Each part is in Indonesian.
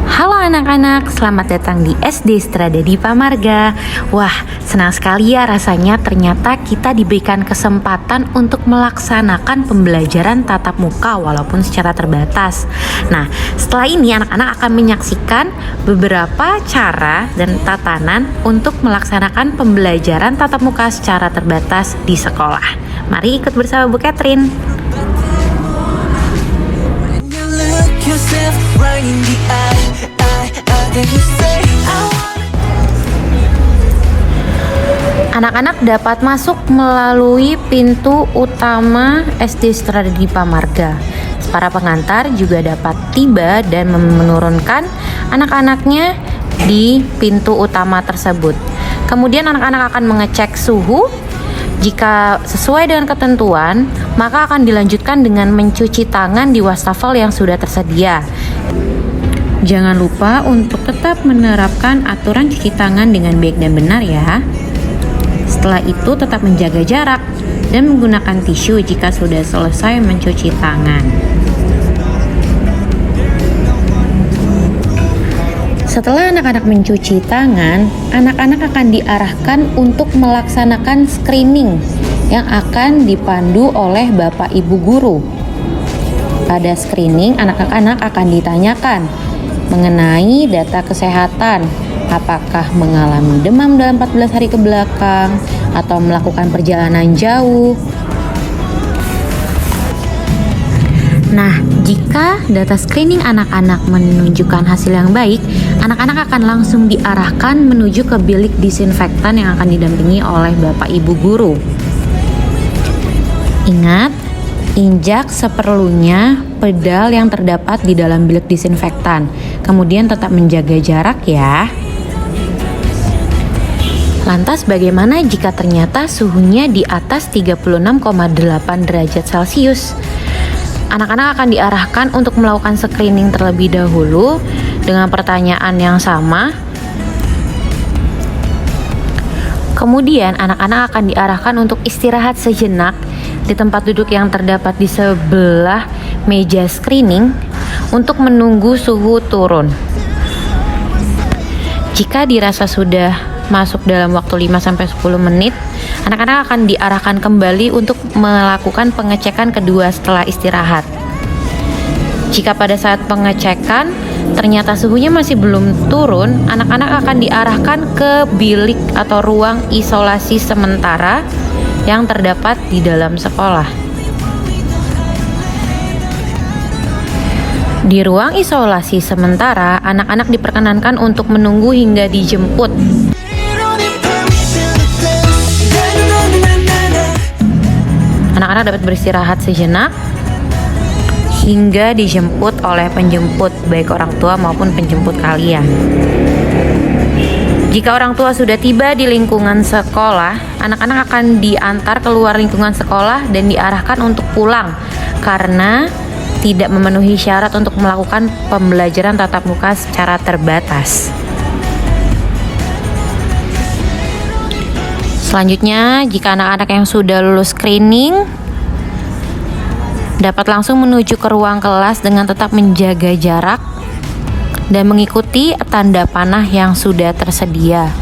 Halo anak-anak, selamat datang di SD Strada Dipa Marga. Wah, senang sekali ya rasanya ternyata kita diberikan kesempatan untuk melaksanakan pembelajaran tatap muka walaupun secara terbatas. Nah, setelah ini anak-anak akan menyaksikan beberapa cara dan tatanan untuk melaksanakan pembelajaran tatap muka secara terbatas di sekolah. Mari ikut bersama Bu Catherine. Anak-anak dapat masuk melalui pintu utama SD Strada Dipa Marga. Para pengantar juga dapat tiba dan menurunkan anak-anaknya di pintu utama tersebut. Kemudian anak-anak akan mengecek suhu. Jika sesuai dengan ketentuan, maka akan dilanjutkan dengan mencuci tangan di wastafel yang sudah tersedia. Jangan lupa untuk tetap menerapkan aturan cuci tangan dengan baik dan benar ya. Setelah itu tetap menjaga jarak dan menggunakan tisu jika sudah selesai mencuci tangan. Setelah anak-anak mencuci tangan, anak-anak akan diarahkan untuk melaksanakan screening yang akan dipandu oleh Bapak Ibu Guru. Pada screening, anak-anak akan ditanyakan mengenai data kesehatan, apakah mengalami demam dalam 14 hari ke belakang atau melakukan perjalanan jauh. Nah, jika data screening anak-anak menunjukkan hasil yang baik, anak-anak akan langsung diarahkan menuju ke bilik disinfektan yang akan didampingi oleh Bapak Ibu Guru. Ingat, injak seperlunya pedal yang terdapat di dalam bilik disinfektan. Kemudian tetap menjaga jarak ya. Lantas bagaimana jika ternyata suhunya di atas 36,8 derajat Celcius? Anak-anak akan diarahkan untuk melakukan screening terlebih dahulu dengan pertanyaan yang sama. Kemudian anak-anak akan diarahkan untuk istirahat sejenak di tempat duduk yang terdapat di sebelah meja screening untuk menunggu suhu turun. Jika dirasa sudah masuk dalam waktu 5-10 menit, anak-anak akan diarahkan kembali untuk melakukan pengecekan kedua setelah istirahat. Jika pada saat pengecekan ternyata suhunya masih belum turun, anak-anak akan diarahkan ke bilik atau ruang isolasi sementara yang terdapat di dalam sekolah. Di ruang isolasi sementara, anak-anak diperkenankan untuk menunggu hingga dijemput. Anak-anak dapat beristirahat sejenak hingga dijemput oleh penjemput, baik orang tua maupun penjemput kalian. Jika orang tua sudah tiba di lingkungan sekolah, anak-anak akan diantar keluar lingkungan sekolah dan diarahkan untuk pulang karena tidak memenuhi syarat untuk melakukan pembelajaran tatap muka secara terbatas. Selanjutnya, jika anak-anak yang sudah lulus screening dapat langsung menuju ke ruang kelas dengan tetap menjaga jarak dan mengikuti tanda panah yang sudah tersedia.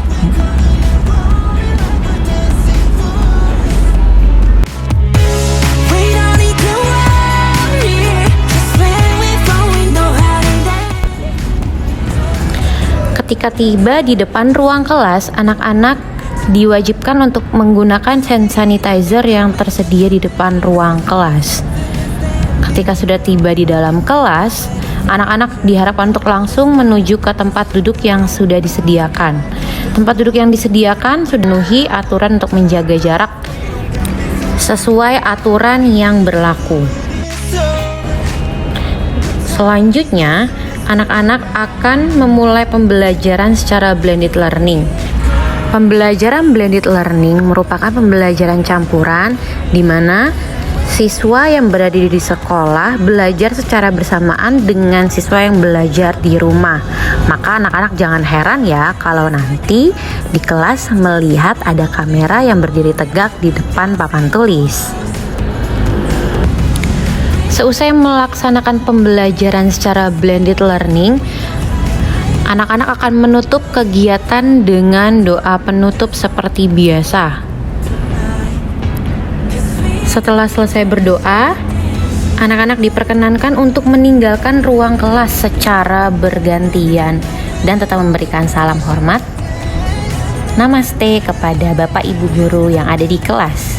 Ketika tiba di depan ruang kelas, anak-anak diwajibkan untuk menggunakan hand sanitizer yang tersedia di depan ruang kelas. Ketika sudah tiba di dalam kelas, anak-anak diharapkan untuk langsung menuju ke tempat duduk yang sudah disediakan. Tempat duduk yang disediakan sudah memenuhi aturan untuk menjaga jarak sesuai aturan yang berlaku. Selanjutnya, anak-anak akan memulai pembelajaran secara blended learning. Pembelajaran blended learning merupakan pembelajaran campuran di mana siswa yang berada di sekolah belajar secara bersamaan dengan siswa yang belajar di rumah. Maka anak-anak jangan heran ya kalau nanti di kelas melihat ada kamera yang berdiri tegak di depan papan tulis. Seusai melaksanakan pembelajaran secara blended learning, Anak-anak akan menutup kegiatan dengan doa penutup seperti biasa. Setelah selesai berdoa, anak-anak diperkenankan untuk meninggalkan ruang kelas secara bergantian dan tetap memberikan salam hormat Namaste kepada Bapak Ibu guru yang ada di kelas.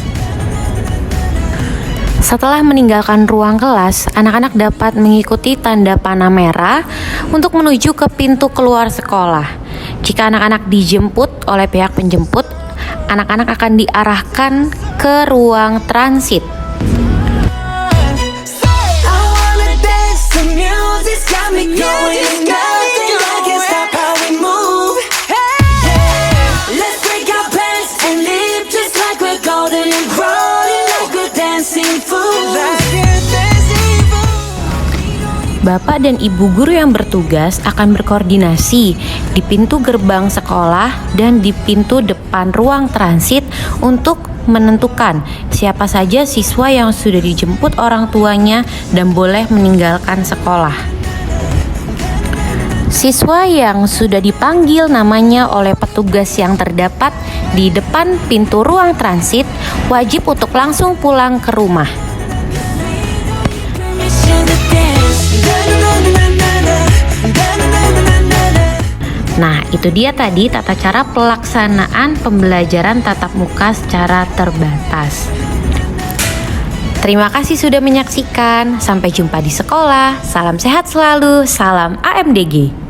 Setelah meninggalkan ruang kelas, anak-anak dapat mengikuti tanda panah merah untuk menuju ke pintu keluar sekolah. Jika anak-anak dijemput oleh pihak penjemput, anak-anak akan diarahkan ke ruang transit. Bapak dan Ibu guru yang bertugas akan berkoordinasi di pintu gerbang sekolah dan di pintu depan ruang transit untuk menentukan siapa saja siswa yang sudah dijemput orang tuanya dan boleh meninggalkan sekolah. Siswa yang sudah dipanggil namanya oleh petugas yang terdapat di depan pintu ruang transit wajib untuk langsung pulang ke rumah. Nah, itu dia tadi tata cara pelaksanaan pembelajaran tatap muka secara terbatas. Terima kasih sudah menyaksikan. Sampai jumpa di sekolah. Salam sehat selalu. Salam AMDG.